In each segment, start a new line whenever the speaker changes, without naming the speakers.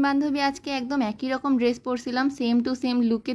বান্ধবী আজকে একদম একই রকম ড্রেস পরছিলাম, সেম টু সেম লুকে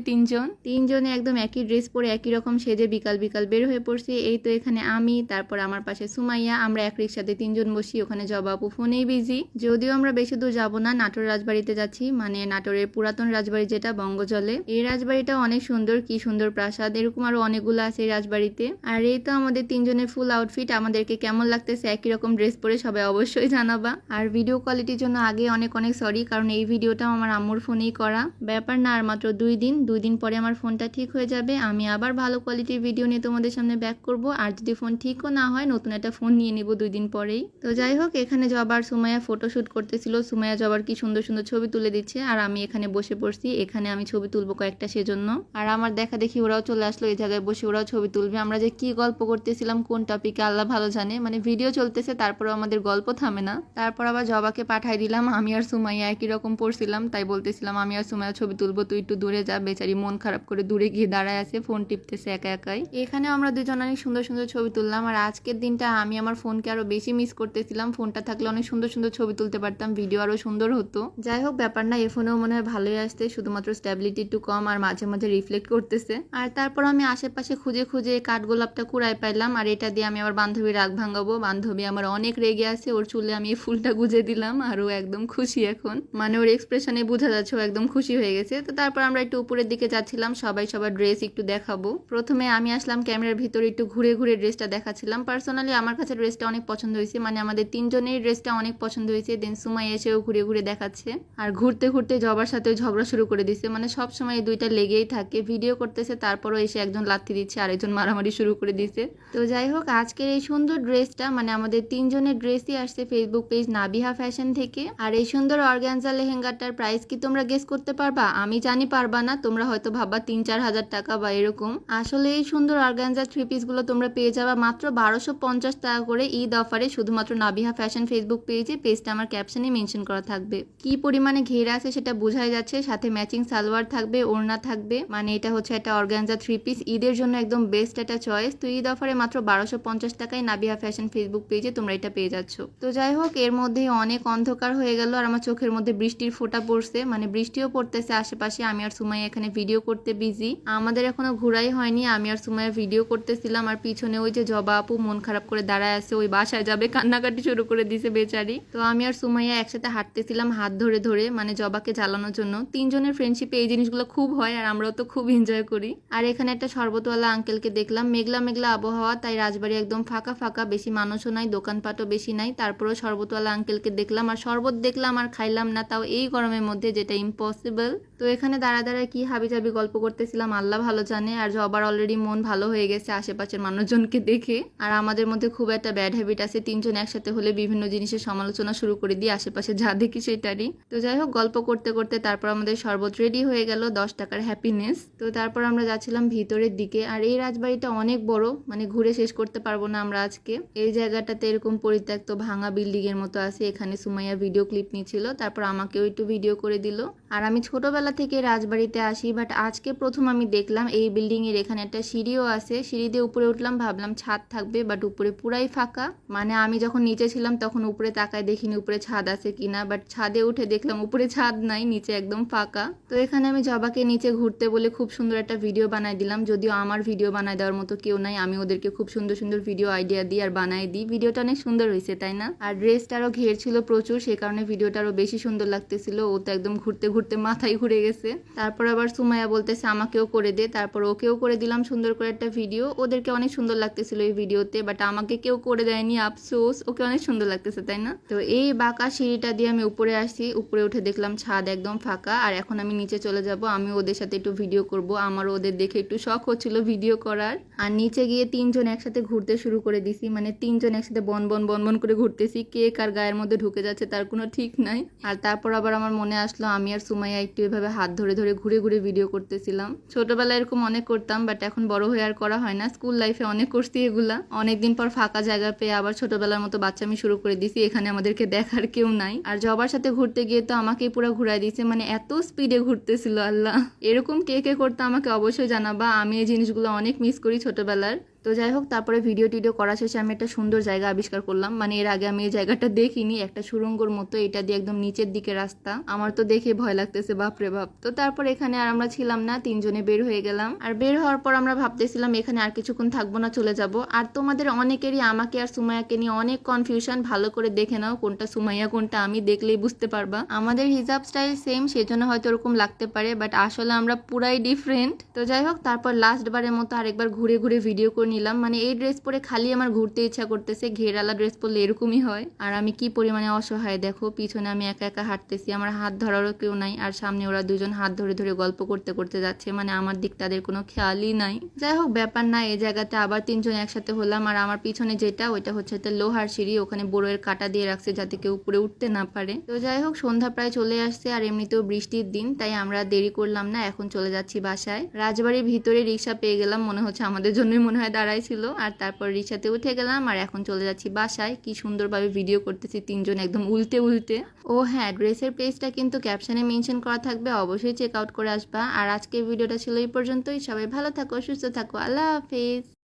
তিনজনে একদম একই ড্রেস পরে একই রকম সেজে বিকাল বিকাল বের হয়ে পড়ছি। এই তো এখানে আমি, তারপর আমার পাশে সুমাইয়া, আমরা এক রিক্সাতে তিনজন বসি। ওখানে জবা আপু ফোনেই বিজি। যদিও আমরা বেশি দূর যাবো না, নাটোর রাজবাড়িতে যাচ্ছি, মানে নাটোরের পুরাতন রাজবাড়ি যেটা বঙ্গজলে। এই রাজবাড়িটা অনেক সুন্দর, কি সুন্দর প্রাসাদ, এরকম আরো অনেকগুলো আছে এই রাজবাড়িতে। আর এই তো আমাদের তিনজনের ফুল আউটফিট। আমাদেরকে কেমন লাগতেছে একই রকম ড্রেস পরে সবাই অবশ্যই জানাবা। আর ভিডিও কোয়ালিটির জন্য আগে অনেক অনেক সরি, কারণ এই ভিডিওটাও আমার আম্মুর ফোনেই করা। ব্যাপার না, আর মাত্র 2 দিন পরে আমার ফোনটা ঠিক হয়ে যাবে। আমি আবার ভালো কোয়ালিটির ভিডিও নিয়ে তোমাদের সামনে ব্যাক করব। আর যদি ফোন ঠিকও না হয়, নতুন একটা ফোন নিয়ে নিব 2 দিন পরেই। তো যাই হোক, এখানে জবার সুমাইয়া ফটোশুট করতেছিল। সুমাইয়া জবার কি সুন্দর সুন্দর ছবি তুলে দিচ্ছে, আর আমি এখানে বসে পড়ছি। এখানে আমি ছবি তুলবো কয়েকটা, সেজন্য। আর আমার দেখা দেখি ওরাও চলে আসলো এই জায়গায় বসে, ওরাও ছবি তুলবে। আমরা যে কি গল্প করতেছিলাম কোন টপিকে আল্লাহ ভালো জানে, মানে ভিডিও চলতেছে তারপরেও আমাদের গল্প থামে না। তারপর আবার জবাকে পাঠাই দিলাম। আমি আর সুমাইয়া একই রকম পড়ছিলাম, তাই বলতেছিলাম আমি আর সুমাইয়া ছবি তুলবো, তুই একটু দূরে যা। বেচারি মন খারাপ করে দূরে গিয়ে দাঁড়ায় আছে, ফোন টিপতেছে একা একাই। এখানেও আমরা দুজন অনেক সুন্দর সুন্দর ছবি তুললাম। আর আজকের দিনটা আমি আমার ফোনকে আরো বেশি মিস করতেছিলাম। ফোনটা থাকলে অনেক সুন্দর সুন্দর ছবি তুলতে পারতাম, ভিডিও আরো সুন্দর হতো। যাই হোক, ব্যাপার না, এই ফোনেও মনে হয় ভালোই আসতে, শুধুমাত্র স্ট্যাবিলিটি একটু কম আর মাঝে মাঝে রিফ্লেক্ট করতেছে। আর তারপর আমি আশেপাশে খুঁজে খুঁজে কাঠগোলাপটা কুড়াই পাইলাম, আর এটা দিয়ে আমি আমার বান্ধবীর রাগ ভাঙাবো। বান্ধবী আমার অনেক রেগে আছে, ওর চুলে আমি এই ফুলটা গুজে দিলাম, আর ও একদম খুশি এখন, মানে ওর এক্সপ্রেশনে বোঝা যাচ্ছে ও একদম খুশি হয়ে গেছে। তো তারপর আমরা একটু উপরের দিকে যাচ্ছিলাম, সবাই সবার ড্রেস একটু দেখাবো। প্রথমে আমি আসলাম ক্যামেরার ভিতরে, একটু ঘুরে ঘুরে ড্রেসটা দেখাচ্ছিলাম। পার্সোনালি আমার কাছে ড্রেসটা অনেক পছন্দ হয়েছে, মানে আমাদের তিনজনের ড্রেসটা অনেক পছন্দ হয়েছে। দেন সুমাই এসেও ঘুরে ঘুরে দেখাচ্ছে, আর ঘুরতে ঘুরতে জবার সাথে ঝগড়া শুরু করে দিচ্ছে। মানে সব সময় এই দুইটা লেগেই থাকে, ভিডিও করতেছে তারপরও এসে একজন লাথি দিচ্ছে, আরেকজন মারামারি শুরু করে দিচ্ছে। তো যাই হোক, আজকের এই সুন্দর ড্রেসটা, মানে আমাদের তিনজনের ড্রেসই আসছে ফেসবুক পেজ নাবিহা ফ্যাশন থেকে। আর এই সুন্দর অর্গানজা লেহেঙ্গাটার প্রাইস কি তোমরা গেস করতে পারবা? আমি জানি পারবা না, তোমরা হয়তো ভাববা 3-4 হাজার টাকা বা এরকম। আসলে এই সুন্দর অর্গানজা থ্রি পিস গুলো তোমরা পেয়ে যাবা মাত্র 1250 টাকা করে ঈদ অফারে, শুধুমাত্র নাবিহা ফ্যাশন ফেসবুক পেজে। পেজটা আমার ক্যাপশনে মেনশন করা থাকবে। কি পরিমাণে ঘেরা আছে সেটা বোঝাই যাচ্ছে, সাথে ম্যাচিং সালোয়ার থাকবে, ওড়না থাকবে। মানে এটা হচ্ছে একটা অর্গানজা থ্রি পিস, ঈদের জন্য একদম বেস্ট একটা চয়েস। তো ঈদ অফারে মাত্র 1250 টাকায় নাবিহা ফ্যাশন ফেসবুক পেজে তোমরা এটা পেয়ে যাচ্ছ। তো যাই হোক, এর মধ্যে অনেক অন্ধকার হয়ে গেল, আর আমার চোখের মধ্যে বৃষ্টির ফোঁটা পড়ছে, মানে বৃষ্টিও পড়তেছে আশেপাশে। আমি আর সুমাইয়া এখানে ভিডিও করতে বিজি, আমাদের এখনো ঘুরাই হয়নি। আমি আর সুমাইয়া ভিডিও করতেছিলাম, আর পিছনে ওই যে জবা আপু মন খারাপ করে দাঁড়ায় আছে, ওই বাসায় যাবে, কান্নাকাটি শুরু করে দিছে বেচারি। তো আমি আর সুমাইয়া একসাথে হাঁটতেছিলাম হাত ধরে ধরে, মানে জবাকে জ্বালানোর জন্য। তিনজনের ফ্রেন্ডশিপে এই জিনিসগুলো খুব হয়, আর আমরাও তো খুব এনজয় করি। আর এখানে একটা শরবতওয়ালা আঙ্কেলকে দেখলাম, মেঘলা মেঘলা আবহাওয়া, তাই রাজবাড়ি একদম ফাঁকা ফাঁকা, বেশি মানুষও নাই, দোকানপাটও বেশি নাই। তারপরেও শরবতওয়ালা আঙ্কেলকে দেখলাম, আর শরবত দেখলাম আর খাইলাম না, তাও এই গরমের মধ্যে, যেটা ইম্পসিবল। তো এখানে দাঁড়া দাঁড়ায় কি হাবিজাবি গল্প করতেছিলাম আল্লাহ ভালো জানে। আর জবার অলরেডি মন ভালো হয়ে গেছে আশেপাশের মানুষজনকে দেখে। আর আমাদের মধ্যে খুব একটা ব্যাড হ্যাবিট আছে, তিনজন একসাথে হলে বিভিন্ন জিনিসের সমালোচনা শুরু করে দিই, আশেপাশে যা দেখি সেটারই। তো যাই হোক, গল্প করতে করতে তারপর আমাদের শরবত রেডি হয়ে গেল, 10 টাকার হ্যাপিনেস। তো তারপর আমরা যাচ্ছিলাম ভিতরের দিকে। আর এই রাজবাড়িটা অনেক বড়, মানে ঘুরে শেষ করতে পারবো না আমরা আজকে। এই জায়গাটাতে এরকম পরিত্যক্ত ভাঙা বিল্ডিং এর মতো আছে। এখানে সুমাইয়া ভিডিও ক্লিপ নিচ্ছিল, তারপর আমাকেও একটু ভিডিও করে দিল। আর আমি ছোটবেলা থেকে রাজবাড়িতে আসি, বাট আজকে প্রথম আমি দেখলাম এই বিল্ডিং এর এখানে একটা সিঁড়িও আছে। সিঁড়ি দিয়ে উপরে উঠলাম, ভাবলাম ছাদ থাকবে, বাট উপরে পুরাই ফাঁকা। মানে আমি যখন নিচে ছিলাম তখন উপরে তাকায় দেখিনি উপরে ছাদ আছে কিনা, বাট ছাদে উঠে দেখলাম উপরে ছাদ নাই, নিচে একদম ফাঁকা। তো এখানে আমি জবাকে নিচে ঘুরতে বলে খুব সুন্দর একটা ভিডিও বানাই দিলাম, যদিও আমার ভিডিও বানাই দেওয়ার মতো কেউ নাই। আমি ওদেরকে খুব সুন্দর সুন্দর ভিডিও আইডিয়া দিই আর বানাই দিই। ভিডিওটা অনেক সুন্দর হয়েছে, তাই না? আর ড্রেসটারও ঘের ছিল প্রচুর, সে কারণে ভিডিওটা আরো বেশি সুন্দর লাগতেছিল। ও তো একদম ঘুরতে ঘুরতে মাথায় ঘুরে গেছে। তারপর আবার সুমাইয়া বলতেছে আমাকেও করে দে, তারপর ওকেও করে দিলাম সুন্দর করে একটা ভিডিও। ওদেরকে অনেক সুন্দর লাগতেছিল এই ভিডিওতে, বাট আমাকে কেউ করে দেয়নি, আফসোস। ওকে অনেক সুন্দর লাগতেছে, তাই না? তো এই বাঁকা সিঁড়িটা দিয়ে আমি উপরে আসছি, উপরে উঠে দেখলাম ছাদ একদম ফাঁকা। আর এখন আমি নিচে চলে যাব, আমি ওদের সাথে একটু ভিডিও করব। আমারও ওদের দেখে একটু শখ হচ্ছিল ভিডিও করার। আর নিচে গিয়ে তিনজন একসাথে ঘুরতে শুরু করে দিছি, মানে তিনজন একসাথে বন বন বন বন করে ঘুরতেছি, কে কার গায়ের মধ্যে ঢুকে যাচ্ছে তার কোনো ঠিক নাই। আর তারপর আবার আমার মনে আসলো আমি আর সুমাইয়া একটু এভাবে হাত ধরে ধরে ঘুরে ঘুরে ভিডিও করতেছিলাম। ছোটবেলায় এরকম অনেক করতাম, বাট এখন বড় হয়ে আর করা হয় না। স্কুল লাইফে অনেক করছি এগুলা। অনেকদিন পর ফাঁকা জায়গা পেয়ে আবার ছোটবেলার মতো বাচ্চামি শুরু করে দিছি, এখানে আমাদেরকে দেখার কেউ নাই। আর জবার সাথে ঘুরতে গিয়ে তো আমাকেই পুরো ঘুরাই দিয়েছে, মানে এত স্পিডে ঘুরতেছিল আল্লাহ। এরকম কে কে করতে আমাকে অবশ্যই জানাবা, আমি এই জিনিসগুলো অনেক মিস করি ছোটবেলার। তো যাই হোক, তারপরে ভিডিও টিডিও করা শেষে আমি একটা সুন্দর জায়গা আবিষ্কার করলাম। মানে এর আগে আমি এই জায়গাটা দেখিনি, একটা সুড়ঙ্গর মতো, এটা দিয়ে একদম নিচের দিকে রাস্তা। আমার তো দেখে ভয় লাগতেছে, বাপরে বাপ। তো তারপর এখানে আর আমরা ছিলাম না, তিনজনে বের হয়ে গেলাম। আর বের হওয়ার পর আমরা ভাবতেছিলাম এখানে আর কিছুক্ষণ থাকবো না, চলে যাব। আর তোমাদের অনেকেরই আমাকে আর সুমাইয়াকে নিয়ে অনেক কনফিউশন, ভালো করে দেখে নাও কোনটা সুমাইয়া কোনটা আমি, দেখলেই বুঝতে পারবা। আমাদের হিজাব স্টাইল সেম, সেজন্য হয়তো ওরকম লাগতে পারে, বাট আসলে আমরা পুরাই ডিফারেন্ট। তো যাই হোক, তারপর লাস্ট বারের মতো আরেকবার ঘুরে ঘুরে ভিডিও করে নিলাম। মানে এই ড্রেস পরে খালি আমার ঘুরতে ইচ্ছা করতেছে, ঘেরালা ড্রেস পরলে এরকমই হয়। আর আমি কি পরিমাণে অসহায় দেখো, পিছনে আমি একা একা হাঁটতেছি, আমার হাত ধরারও কেউ নাই, আর সামনে ওরা দুজন হাত ধরে ধরে গল্প করতে করতে যাচ্ছে, মানে আমার দিক তাদের কোনো খেয়ালই নাই। যাই হোক, ব্যাপার না, এই জায়গাতে আবার তিনজন একসাথে হলাম। আর আমার পিছনে যেটা, ওইটা হচ্ছে লোহার সিঁড়ি, ওখানে বড়োয়ের কাটা দিয়ে রাখছে যাতে কেউ উপরে উঠতে না পারে। তো যাই হোক, সন্ধ্যা প্রায় চলে আসছে, আর এমনিতেও বৃষ্টির দিন, তাই আমরা দেরি করলাম না, এখন চলে যাচ্ছি বাসায়। রাজবাড়ির ভিতরে রিক্সা পেয়ে গেলাম, মনে হচ্ছে আমাদের জন্যই মনে হয় দাঁড়াই ছিল। আর তারপর রিক্সাতে উঠে গেলাম, আর এখন চলে যাচ্ছি বাসায়। কি সুন্দরভাবে ভিডিও করতেছি তিনজন একদম উল্টে উল্টে। ও হ্যাঁ, ড্রেসের পেজটা কিন্তু ক্যাপশনে মেনশন করা থাকবে, অবশ্যই চেক আউট করে আসবা। আর আজকের ভিডিওটা ছিল এই পর্যন্তই। সবাই ভালো থাকো, সুস্থ থাকো, আল্লাহ হাফেজ।